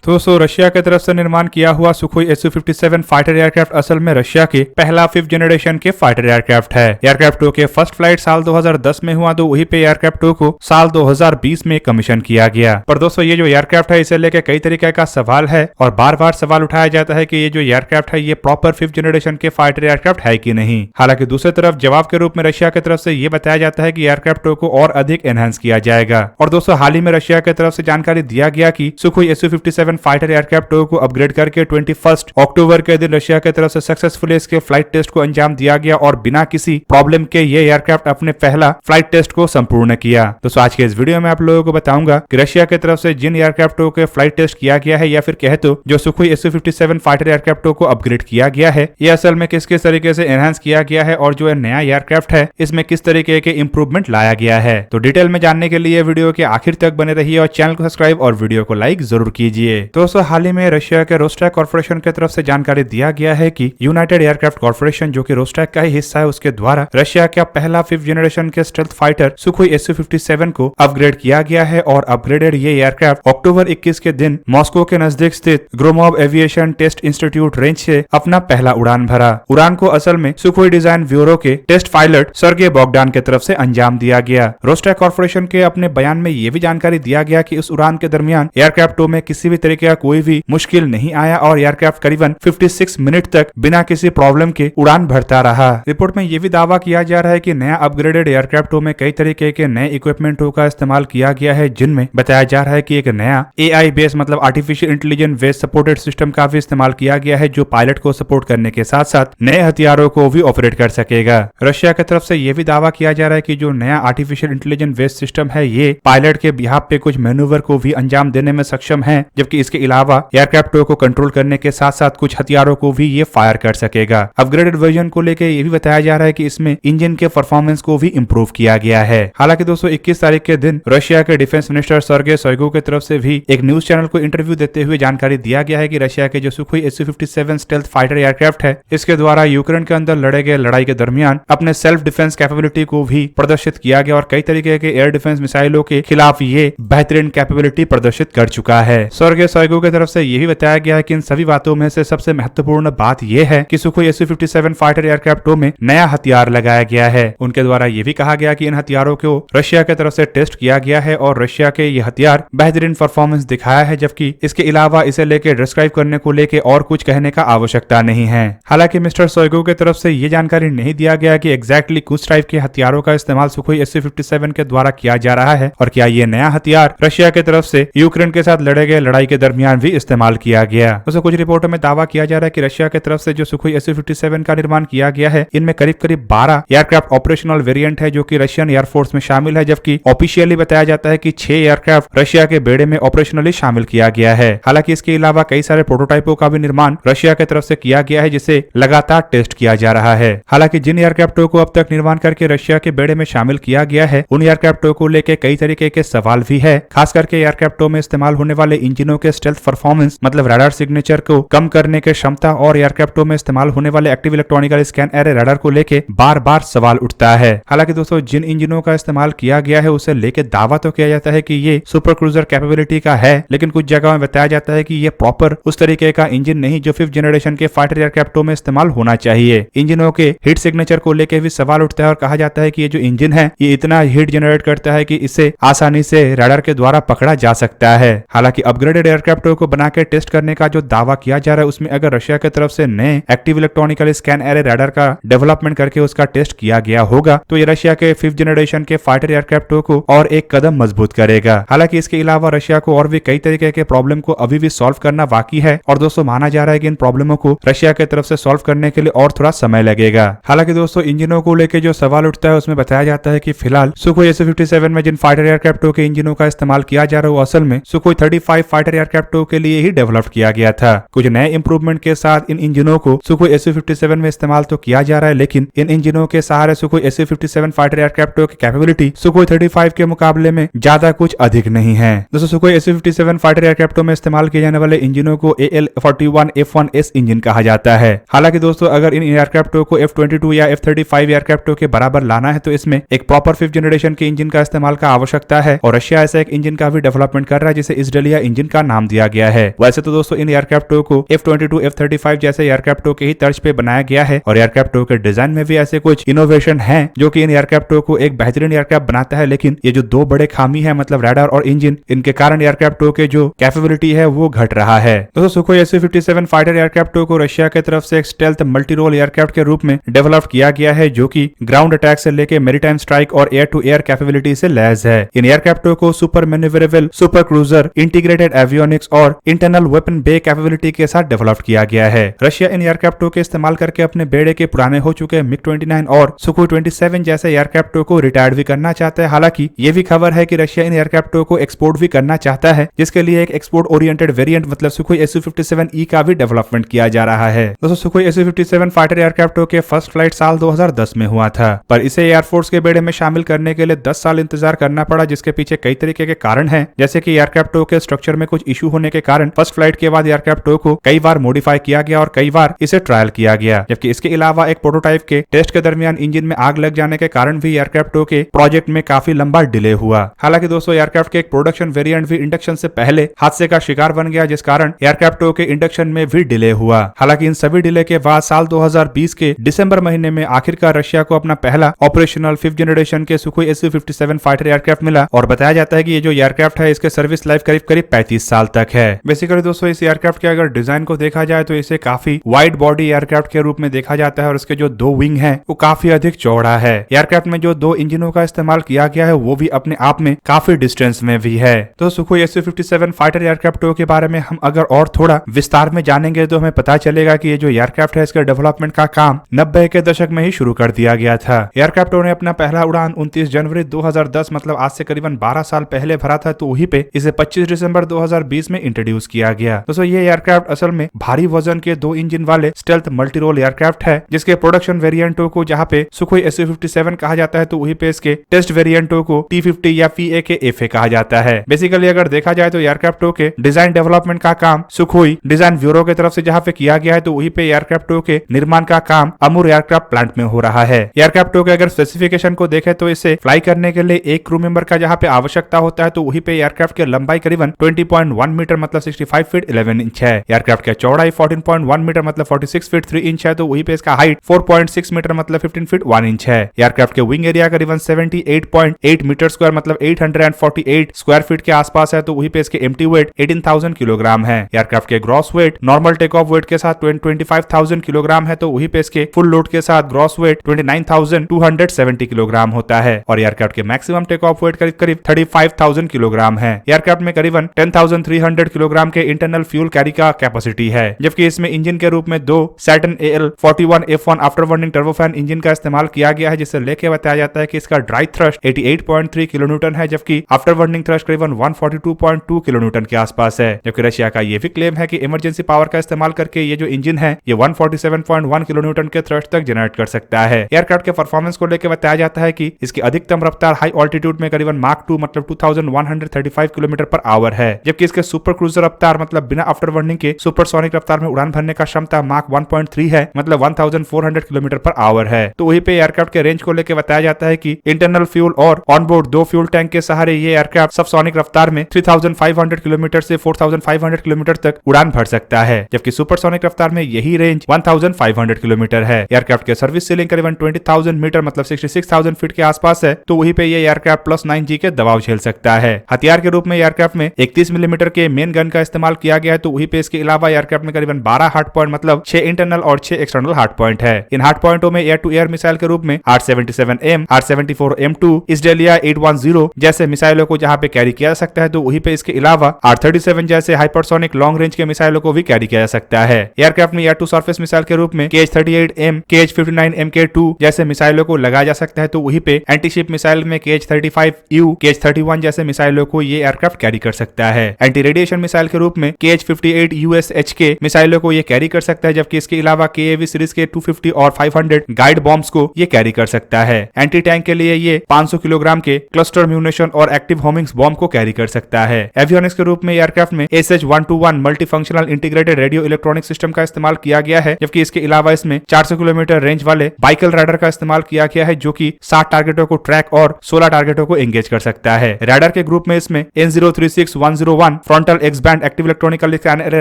तो दोस्तों रशिया की तरफ से निर्माण किया हुआ सुखोई Su-57 फाइटर एयरक्राफ्ट असल में रशिया के पहला 5th जनरेशन के फाइटर एयरक्राफ्ट है। एयरक्राफ्ट 2 के फर्स्ट फ्लाइट साल 2010 में हुआ, तो वहीं पे एयरक्राफ्ट 2 को साल 2020 में कमीशन किया गया। पर दोस्तों ये जो एयरक्राफ्ट है इसे लेकर कई तरीके का सवाल है और बार बार सवाल उठाया जाता है कि ये जो एयरक्राफ्ट है ये प्रॉपर 5th जनरेशन के फाइटर एयरक्राफ्ट है कि नहीं। हालांकि दूसरी तरफ जवाब के रूप में रशिया की तरफ से ये बताया जाता है कि एयरक्राफ्ट 2 को और अधिक एनहांस किया जाएगा। और दोस्तों हाल ही में रशिया की तरफ से जानकारी दिया गया कि सुखोई Su-57 फाइटर एयरक्राफ्ट 2 को अपग्रेड करके 21 अक्टूबर के दिन रशिया की तरफ से सक्सेसफुली इसके फ्लाइट टेस्ट को अंजाम दिया गया और बिना किसी प्रॉब्लम के ये एयरक्राफ्ट अपने पहला फ्लाइट टेस्ट को संपूर्ण किया। दोस्तों आज के इस वीडियो में आप लोगों को बताऊंगा कि रशिया की तरफ से जिन एयरक्राफ्टों के फ्लाइट टेस्ट किया गया है या फिर कहे तो जो सुखोई Su-57 फाइटर एयरक्राफ्टों को अपग्रेड किया गया है ये असल में किस किस तरीके से एनहांस किया गया है और जो नया एयरक्राफ्ट है इसमें किस तरीके के इंप्रूवमेंट लाया गया है। तो डिटेल में जानने के लिए वीडियो के आखिर तक बने रहिए और चैनल को सब्सक्राइब और वीडियो को लाइक जरूर कीजिए। दोस्तों हाल ही में रशिया के रोस्टैक कॉर्पोरेशन की तरफ से जानकारी दिया गया है कि यूनाइटेड एयरक्राफ्ट कॉर्पोरेशन जो कि रोस्टैक का ही हिस्सा है उसके द्वारा रशिया का पहला 5th जनरेशन के स्टेल्थ फाइटर सुखोई Su-57 को अपग्रेड किया गया है और अपग्रेडेड ये एयरक्राफ्ट अक्टूबर 21 के दिन मॉस्को के नजदीक स्थित Gromov Aviation Test Institute range से अपना पहला उड़ान भरा। उड़ान को असल में सुखोई डिजाइन ब्यूरो के टेस्ट पायलट सर्गे बोगडान की तरफ से अंजाम दिया गया। रोस्टैक कॉर्पोरेशन के अपने बयान में ये भी जानकारी दिया गया कि इस उड़ान के दरमियान एयरक्राफ्ट 2 में किसी भी तरीके का कोई भी मुश्किल नहीं आया और एयरक्राफ्ट करीबन 56 मिनट तक बिना किसी प्रॉब्लम के उड़ान भरता रहा। रिपोर्ट में यह भी दावा किया जा रहा है कि नया अपग्रेडेड एयरक्राफ्टों में कई तरीके के नए इक्विपमेंटों का इस्तेमाल किया गया है जिनमें बताया जा रहा है कि एक नया AI बेस मतलब artificial intelligence base supported system का भी इस्तेमाल किया गया है जो पायलट को सपोर्ट करने के साथ साथ नए हथियारों को भी ऑपरेट कर सकेगा। रशिया की तरफ से यह भी दावा किया जा रहा है कि जो नया आर्टिफिशियल इंटेलिजेंस बेस सिस्टम है ये पायलट के बिहाफ पे कुछ मैन्यूवर को भी अंजाम देने में सक्षम है, जबकि इसके अलावा एयरक्राफ्ट को कंट्रोल करने के साथ साथ कुछ हथियारों को भी ये फायर कर सकेगा। अपग्रेडेड वर्जन को लेकर ये भी बताया जा रहा है कि इसमें इंजन के परफॉर्मेंस को भी इंप्रूव किया गया है। हालांकि दोस्तों 21 तारीख के दिन रशिया के डिफेंस मिनिस्टर सर्गे शोइगु की तरफ से भी एक न्यूज चैनल को इंटरव्यू देते हुए जानकारी दिया गया है कि रशिया के जो Sukhoi Su-57 stealth fighter aircraft है इसके द्वारा यूक्रेन के अंदर लड़े गए लड़ाई के दरमियान अपने सेल्फ डिफेंस कैपेबिलिटी को भी प्रदर्शित किया गया और कई तरीके के एयर डिफेंस मिसाइलों के खिलाफ ये बेहतरीन कैपेबिलिटी प्रदर्शित कर चुका है। सर्गे शोइगु की तरफ से यह भी बताया गया है कि इन सभी बातों में से सबसे महत्वपूर्ण बात यह है कि सुखोई Su-57 फाइटर एयरक्राफ्ट में नया हथियार लगाया गया है। उनके द्वारा यह भी कहा गया कि इन हथियारों को रशिया की तरफ से टेस्ट किया गया है और रशिया के ये हथियार बेहतरीन परफॉर्मेंस दिखाया है, जबकि इसके अलावा इसे लेकर डिस्क्राइब करने को लेकर और कुछ कहने का आवश्यकता नहीं है। हालांकि मिस्टर शोइगु की तरफ से ये जानकारी नहीं दिया गया कि एग्जैक्टली किस टाइप के हथियारों का इस्तेमाल सुखोई Su-57 के द्वारा किया जा रहा है और क्या ये नया हथियार रशिया की तरफ से यूक्रेन के साथ लड़े गए लड़ाई के दरमियान भी इस्तेमाल किया गया। दोस्तों कुछ रिपोर्टों में दावा किया जा रहा है कि रशिया की तरफ से जो सुखोई Su-57 का निर्माण किया गया है इनमें करीब 12 एयरक्राफ्ट ऑपरेशनल वेरिएंट है जो कि रशियन एयरफोर्स में शामिल है, जबकि ऑफिशियली बताया जाता है कि 6 एयरक्राफ्ट रशिया के बेड़े में ऑपरेशनली शामिल किया गया है। हालांकि इसके अलावा कई सारे प्रोटोटाइपों का भी निर्माण रशिया की तरफ से किया गया है जिसे लगातार टेस्ट किया जा रहा है। हालांकि जिन एयरक्राफ्टों को अब तक निर्माण करके रशिया के बेड़े में शामिल किया गया है उन एयरक्राफ्टों को लेकर कई तरीके के सवाल भी है, खास करके एयरक्राफ्टों में इस्तेमाल होने वाले इंजनों के स्टेल्थ परफॉर्मेंस मतलब रडार सिग्नेचर को कम करने की क्षमता और एयरक्राफ्टों में इस्तेमाल होने वाले active electronical scan array radar को लेकर बार बार सवाल उठता है। हालांकि दोस्तों जिन इंजनों का इस्तेमाल किया गया है उसे लेकर दावा तो किया जाता है कि ये सुपर क्रूजर कैपेबिलिटी का है, लेकिन कुछ जगह में बताया जाता है कि ये प्रॉपर उस तरीके का इंजन नहीं जो 5th जनरेशन के फाइटर एयरक्राफ्टों में इस्तेमाल होना चाहिए। इंजनों के हीट सिग्नेचर को लेकर भी सवाल उठता है और कहा जाता है कि ये जो इंजन है ये इतना हीट जनरेट करता है कि इसे आसानी से रडार के द्वारा पकड़ा जा सकता है। हालांकि अपग्रेडेड एयरक्राफ्टों को बनाकर टेस्ट करने का जो दावा किया जा रहा है उसमें अगर रशिया की तरफ से नए active electronical scan array radar का डेवलपमेंट करके उसका टेस्ट किया गया होगा तो ये रशिया के 5th जनरेशन के फाइटर एयरक्राफ्टों को और एक कदम मजबूत करेगा। हालांकि इसके अलावा रशिया को और भी कई तरीके के प्रॉब्लम को अभी भी सॉल्व करना बाकी है और दोस्तों माना जा रहा है कि इन प्रॉब्लमों को रशिया की तरफ से सॉल्व करने के लिए और थोड़ा समय लगेगा। हालांकि दोस्तों इंजनों को लेकर जो सवाल उठता है उसमें बताया जाता है कि फिलहाल सुखोई Su-57 में जिन फाइटर एयरक्राफ्टों के इंजनों का इस्तेमाल किया जा रहा है वो असल में सुखोई 35 फाइटर एयरक्राफ्टों के लिए ही डेवलप किया गया था। कुछ नए इंप्रूवमेंट के साथ इन इंजनों को सुखोई Su-57 में इस्तेमाल तो किया जा रहा है, लेकिन इन इंजनों के सहारे सुखोई Su-57 फाइटर एयरक्राफ्टों की कैपेबिलिटी सुखोई 35 के मुकाबले में ज्यादा कुछ अधिक नहीं है। दोस्तों सुखोई Su-57 फाइटर एयरक्राफ्टों में इस्तेमाल किए जाने वाले इंजनों को AL-41F1S इंजन कहा जाता है। हालांकि दोस्तों अगर इन एयरक्राफ्टों को F-22 या F-35 एयरक्राफ्टों के बराबर लाना है तो इसमें एक प्रॉपर 5th जनरेशन के इंजन का इस्तेमाल का आवश्यकता है और रशिया ऐसा एक इंजन का भी डेवलपमेंट कर रहा है जिसे इजडेलिया इंजन का नाम दिया गया है। वैसे तो दोस्तों इन एयरक्राफ्टों को F-22, F-35 जैसे एयरक्राफ्टों के ही तर्ज पे बनाया गया है और एयरक्राफ्टों के डिजाइन में भी ऐसे कुछ इनोवेशन है जो कि इन एयरक्राफ्टों को एक बेहतरीन एयरक्राफ्ट बनाता है। लेकिन ये जो दो बड़े खामी है मतलब रडार और इंजन, इनके कारण एयरक्राफ्टों के जो कैपेबिलिटी है वो घट रहा है। दोस्तों सुखोई Su-57 फाइटर एयरक्राफ्टों को रशिया की तरफ से एक स्टेल्थ मल्टी रोल एयरक्राफ्ट के रूप में डेवलप किया गया है जो कि ग्राउंड अटैक से लेकर मैरीटाइम स्ट्राइक और एयर टू एयर कैपेबिलिटी से लैस है। इन एयरक्राफ्टों को super manoeuvrable, super cruiser, integrated avionics और इंटरनल वेपन बे कैपेबिलिटी के साथ डेवलप किया गया है। रशिया इन एयरक्राफ्टों के इस्तेमाल करके अपने बेड़े के पुराने हो चुके MiG-29 और सुखोई 27 जैसे एयरक्राफ्टों को रिटायर्ड भी करना चाहता है। हालांकि ये भी खबर है कि रशिया इन एयरक्राफ्टों को एक्सपोर्ट भी करना चाहता है, जिसके लिए एक एक्सपोर्ट ओरिएंटेड वेरिएंट मतलब सुखोई Su-57E का भी डेवलपमेंट किया जा रहा है। दोस्तों सुखोई Su-57 फाइटर एयरक्राफ्टों के फर्स्ट फ्लाइट साल 2010 में हुआ था, पर इसे एयरफोर्स के बेड़े में शामिल करने के लिए 10 साल इंतजार करना पड़ा, जिसके पीछे कई तरीके के कारण हैं, जैसे कि एयरक्राफ्टों के स्ट्रक्चर में कुछ इशू होने के कारण फर्स्ट फ्लाइट के बाद एयरक्राफ्टों को कई बार मॉडिफाई किया गया और कई बार इसे ट्रायल किया गया। जबकि इसके अलावा एक प्रोटोटाइप के टेस्ट के दरमियान इंजन में आग लग जाने के कारण भी एयरक्राफ्टों के प्रोजेक्ट में काफी लंबा डिले हुआ। हालांकि दोस्तों एयरक्राफ्ट के एक प्रोडक्शन वेरिएंट भी इंडक्शन से पहले हादसे का शिकार बन गया, जिस कारण एयरक्राफ्टों के इंडक्शन में भी डिले हुआ। हालांकि इन सभी डिले के बाद साल 2020 के दिसंबर महीने में आखिरकार रशिया को अपना पहला ऑपरेशनल 5th जनरेशन के सुखोई Su-57 फाइटर एयरक्राफ्ट मिला और बताया जाता है कि ये जो एयरक्राफ्ट है इसके सर्विस लाइफ करीब 35 साल तक है। बेसिकली दोस्तों इस एयरक्राफ्ट के अगर डिजाइन को देखा जाए तो इसे काफी वाइड बॉडी एयरक्राफ्ट के रूप में देखा जाता है और इसके जो दो विंग है वो काफी अधिक चौड़ा है। एयरक्राफ्ट में जो दो इंजनों का इस्तेमाल किया गया है वो भी अपने आप में काफी डिस्टेंस में भी है। तो सुखोई Su-57 फाइटर एयरक्राफ्टों के बारे में हम अगर और थोड़ा विस्तार में जानेंगे तो हमें पता चलेगा कि ये जो एयरक्राफ्ट है इसके डेवलपमेंट का काम 90 के दशक में ही शुरू कर दिया गया था। एयरक्राफ्टों ने अपना पहला उड़ान 29 जनवरी 2010 मतलब आज से करीबन 12 साल पहले भरा था, तो वहीं पे इसे 25 दिसंबर 2020 में इंट्रोड्यूस किया गया। दोस्तों ये एयरक्राफ्ट असल में भारी वजन के दो इंजन वाले स्टेल्थ मल्टी रोल एयरक्राफ्ट है, जिसके प्रोडक्शन वेरिएंटों को जहाँ पे सुखोई Su-57 कहा जाता है तो वहीं पे इसके टेस्ट वेरिएंटों को T-50 या PAK-FA कहा जाता है। बेसिकली अगर देखा जाए तो एयरक्राफ्टों के डिजाइन डेवलपमेंट का काम सुखोई डिजाइन ब्यूरो की तरफ से जहाँ पे किया गया है, तो वहीं पे एयरक्राफ्टों के निर्माण का काम अमूर एयरक्राफ्ट प्लांट में हो रहा है। एयरक्राफ्टों के अगर स्पेसिफिकेशन को देखें तो इसे फ्लाई करने के लिए एक क्रू मेंबर का जहाँ पे आवश्यकता होता है, तो वहीं पे एयरक्राफ्ट की लंबाई करीबन 20.1 मीटर मतलब 65 फीट 11 इंच है। एयरक्राफ्ट की चौड़ाई 14.1 मीटर मतलब 46 फीट 3 इंच है, तो वहीं पे इसका हाइट 4.6 मीटर मतलब 15 फीट 1 इंच है। एयरक्राफ्ट के विंग एरिया करीबन 78.8 मीटर स्क्वायर मतलब 848 स्क्वायर फीट के आसपास है, तो वहीं पे इसके एम्प्टी वेट 18,000 किलोग्राम है। एयरक्राफ्ट के gross weight normal takeoff weight के साथ 25,000 किलोग्राम है, तो वहीं पे इसके फुल लोड के साथ ग्रॉस वेट 29,270 किलोग्राम होता है और एयरक्राफ्ट के मैक्सिमम टेक ऑफ वेट करीब 35,000 किलोग्राम है। एयरक्राफ्ट में करीबन 10,300 किलोग्राम के इंटरनल फ्यूल कैरी का कैपेसिटी है, जबकि इसमें इंजन के रूप में दो Saturn AL41F1 after burning turbofan engine का इस्तेमाल किया गया है, जिससे लेके बताया जाता है कि इसका ड्राई थ्रस्ट 88.3 किलोन्यूटन है, जबकि आफ्टर बर्निंग थ्रस्ट करीबन 142.2 किलोन्यूटन के आसपास है। जबकि रशिया का यह भी क्लेम है कि इमरजेंसी पावर का इस्तेमाल करके ये जो इंजन है ये 147.1 किलोन्यूटन के थ्रस्ट तक जनरेट कर सकता है। एयरक्राफ्ट के परफॉर्मेंस को लेकर बताया जाता है कि इसकी अधिकतम रफ्तार हाई ऑल्टीट्यूड में करीबन मार्क 2 मतलब 2135 किलोमीटर पर आवर है, जबकि इसके सुपर क्रूजर रफ्तार मतलब बिना आफ्टर बर्निंग के सुपरसोनिक रफ्तार में उड़ान भरने का क्षमता मार्क 1.3 है मतलब 1400 किलोमीटर पर आवर है। तो वहीं पे एयरक्राफ्ट के रेंज को लेकर बताया जाता है कि इंटरनल फ्यूल और ऑनबोर्ड दो फ्यूल टैंक के सहारे ये एयरक्राफ्ट सबसोनिक रफ्तार में 3500 किलोमीटर से 4500 किलोमीटर तक उड़ान भर सकता है, जबकि सुपरसोनिक रफ्तार में यही रेंज 1500 किलोमीटर है। एयरक्राफ्ट के सर्विस सीलिंग करीबन 20,000 मीटर मतलब 66,000 फीट के आसपास है, तो वहीं पे ये एयरक्राफ्ट +9G के दबाव झेल सकता है। हथियार के रूप में एयरक्राफ्ट में 31 मिलीमीटर के मेन गन का इस्तेमाल किया गया है, तो वहीं पे इसके अलावा एयरक्राफ्ट में करीबन 12 हार्ड पॉइंट मतलब 6 इंटरनल और 6 एक्सटर्नल हार्ड पॉइंट है। इन हार्ड पॉइंटों में एयर टू एयर मिसाइल के रूप में R-77M, R-74M2, इसडेलिया 810 जैसे मिसाइलों को जहां पे कैरी किया जा सकता है, तो वहीं पे इसके अलावा R-37 जैसे हाइपरसोनिक लॉन्ग रेंज के मिसाइलों को भी कैरी किया जा सकता है। एयरक्राफ्ट में एयर टू सरफेस मिसाइल के रूप में KH-38M, KH-59 MK2 जैसे मिसाइलों को लगाया जा सकता है, तो वहीं पे एंटीशिप मिसाइल में KH-35U, KH-31 जैसे मिसाइलों को ये एयरक्राफ्ट कैरी कर सकता है। एंटी रेडिएशन मिसाइल के रूप में KH-58 USHK मिसाइलों को ये कैरी कर सकता है, जबकि इसके अलावा KAV सीरीज के 250 और 500 गाइड बॉम्ब्स को ये कैरी कर सकता है। एंटी टैंक के लिए ये 500 किलोग्राम के क्लस्टर म्यूनिशन और एक्टिव होमिंग्स बॉम्ब को कैरी कर सकता है। एवियोनिक्स के रूप में एयरक्राफ्ट में SH-121 multi functional integrated radio electronic system का इस्तेमाल किया गया है, जबकि इसके अलावा इसमें 400 किलोमीटर रेंज वाले बाइकल राडार का इस्तेमाल किया गया है, जो कि 60 टारगेटों को ट्रैक और 16 टारगेटों को एंगेज कर सकता है। राडार के ग्रुप में इसमें N036101 frontal X band active electronically scan array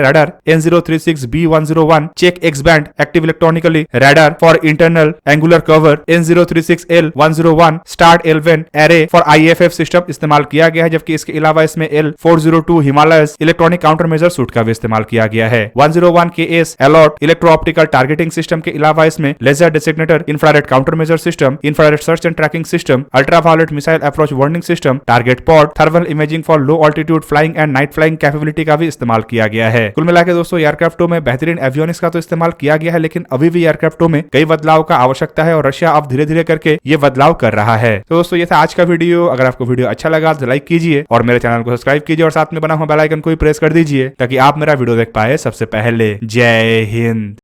radar N036B101 check X band active electronically radar for internal angular cover N036L101 start L1 array for IFF system इस्तेमाल किया गया है, जबकि इसके अलावा इसमें L402 Himalayas electronic counter measure suite का भी इस्तेमाल किया गया है। 101 KS अलॉट इलेक्ट्रो ऑप्टिकल टारगेटिंग सिस्टम के अलावा इसमें laser designator, infrared counter measure system, infrared search and tracking system, ultraviolet missile approach warning system, target pod, thermal imaging for low altitude flying and night flying capability का भी इस्तेमाल किया गया है। कुल मिलाकर दोस्तों एयरक्राफ्ट 2 में बेहतरीन एवियोनिक्स का तो इस्तेमाल किया गया है, लेकिन अभी भी एयरक्राफ्ट 2 में कई बदलाव का आवश्यकता है और रशिया अब धीरे धीरे करके ये बदलाव कर रहा है। तो दोस्तों ये था आज का वीडियो। अगर आपको वीडियो अच्छा लगा तो लाइक कीजिए और मेरे चैनल को सब्सक्राइब कीजिए और साथ में बना हुआ बेल आइकन को भी प्रेस कर दीजिए ताकि आप मेरा वीडियो देख पाए सबसे पहले। जय हिंद।